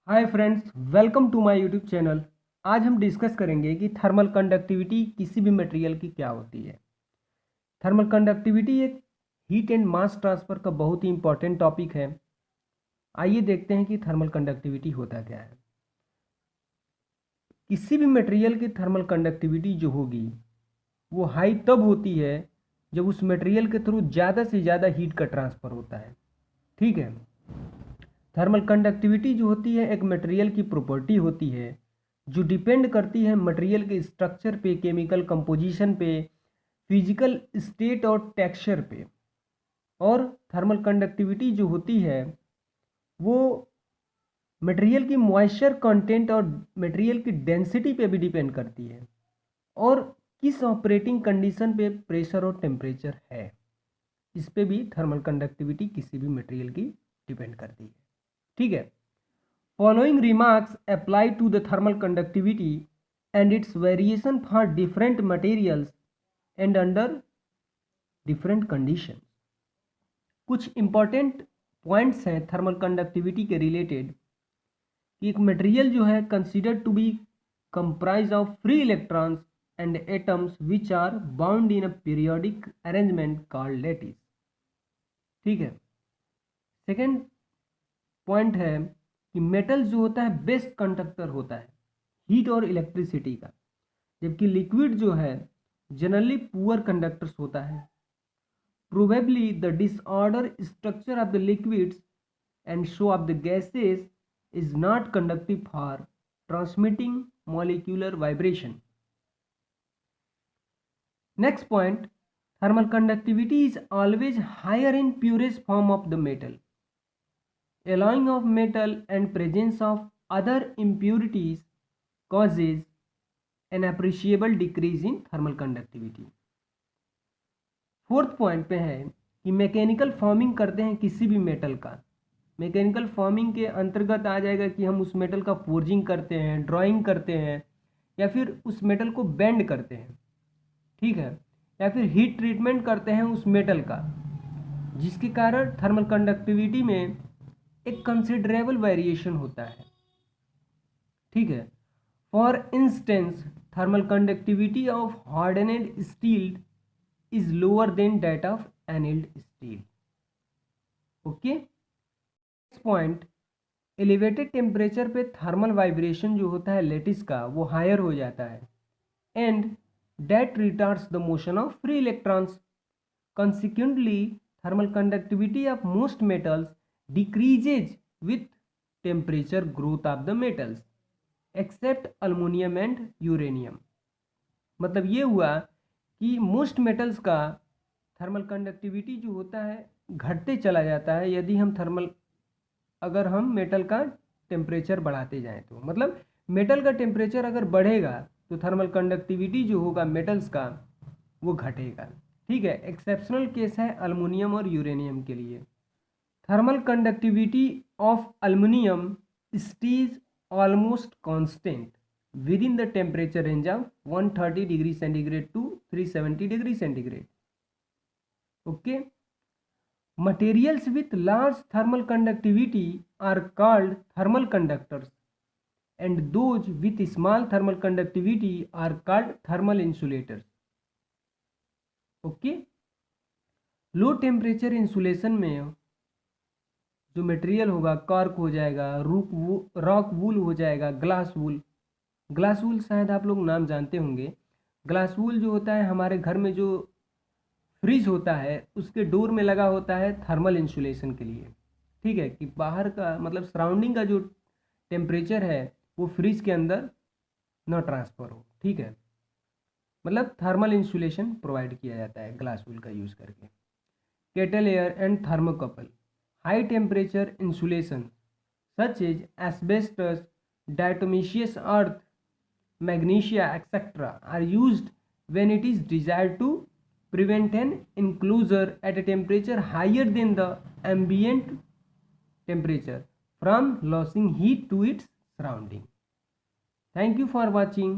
Hi friends, welcome to my YouTube channel. आज हम discuss करेंगे कि थर्मल कंडक्टिविटी किसी भी मटेरियल की क्या होती है। थर्मल कंडक्टिविटी एक हीट एंड मास ट्रांसफ़र का बहुत ही इंपॉर्टेंट टॉपिक है। आइए देखते हैं कि थर्मल कंडक्टिविटी होता क्या है। किसी भी मटेरियल की थर्मल कंडक्टिविटी जो होगी वो हाई तब होती है जब उस मटेरियल के थ्रू ज़्यादा से ज़्यादा हीट का ट्रांसफ़र होता है। ठीक है। थर्मल कंडक्टिविटी जो होती है एक मटेरियल की प्रॉपर्टी होती है जो डिपेंड करती है मटेरियल के स्ट्रक्चर पे, केमिकल कंपोजिशन पे, फिजिकल स्टेट और टेक्सचर पे। और थर्मल कंडक्टिविटी जो होती है वो मटेरियल की मॉइस्चर कंटेंट और मटेरियल की डेंसिटी पे भी डिपेंड करती है और किस ऑपरेटिंग कंडीशन पे प्रेशर और टेम्परेचर है, इस पे भी थर्मल कंडक्टिविटी किसी भी मटेरियल की डिपेंड करती है। ठीक है। Following remarks apply to the thermal conductivity and its variation for different materials and under different conditions. कुछ इंपॉर्टेंट पॉइंट्स हैं थर्मल कंडक्टिविटी के रिलेटेड कि एक मटेरियल जो है considered to be comprise of free electrons and atoms which are bound in a periodic arrangement called lattice. ठीक है। Second point है कि मेटल जो होता है बेस्ट कंडक्टर होता है हीट और इलेक्ट्रिसिटी का, जबकि लिक्विड जो है जनरली पुअर कंडक्टर्स होता है। Probably the disorder structure of the liquids and show of the gases is not conductive for transmitting molecular vibration. Next point, thermal conductivity is always higher in purest form of the metal, alloying of metal and presence of other impurities causes an appreciable decrease in thermal conductivity। Fourth point पे है कि mechanical forming करते हैं किसी भी metal का। Mechanical forming के अंतर्गत आ जाएगा कि हम उस मेटल का फोर्जिंग करते हैं, ड्राइंग करते हैं, या फिर उस मेटल को बेंड करते हैं। ठीक है। या फिर हीट ट्रीटमेंट करते हैं उस मेटल का, जिसके कारण थर्मल कंडक्टिविटी में एक कंसिडरेबल वेरिएशन होता है। ठीक है। For instance thermal conductivity of hardened steel is lower than that of annealed steel. Okay. Next point, elevated temperature पे थर्मल वाइब्रेशन जो होता है लेटिस का वो हायर हो जाता है and that retards the motion of free electrons. consequently thermal conductivity of most metals decreases with temperature growth of the metals except aluminum and uranium। मतलब ये हुआ कि मोस्ट मेटल्स का थर्मल कंडक्टिविटी जो होता है घटते चला जाता है यदि हम अगर हम मेटल का टेम्परेचर बढ़ाते जाएं तो मतलब मेटल का टेम्परेचर अगर बढ़ेगा तो थर्मल कंडक्टिविटी जो होगा मेटल्स का वो घटेगा। ठीक है। एक्सेप्शनल केस है अल्युमिनियम और यूरेनियम के लिए। Thermal conductivity of aluminium stays almost constant within the temperature range of 130 degree centigrade to 370 degree centigrade. Okay. Materials with large thermal conductivity are called thermal conductors and those with small thermal conductivity are called thermal insulators. Okay. Low temperature insulation में जो material होगा cork हो जाएगा, rock wool हो जाएगा, glass wool. Glass wool शायद आप लोग नाम जानते होंगे। ग्लास वूल जो होता है हमारे घर में जो फ्रिज होता है उसके डोर में लगा होता है थर्मल इंसुलेशन के लिए। ठीक है, कि बाहर का मतलब सराउंडिंग का जो टेम्परेचर है वो फ्रिज के अंदर ना ट्रांसफ़र हो। ठीक है। मतलब थर्मल इंसुलेशन प्रोवाइड किया जाता है ग्लास वूल का यूज़ करके। Cattle air and thermocouple high temperature insulation such as asbestos, diatomaceous earth, magnesia etc. are used when it is desired to prevent an enclosure at a temperature higher than the ambient temperature from losing heat to its surrounding. Thank you for watching.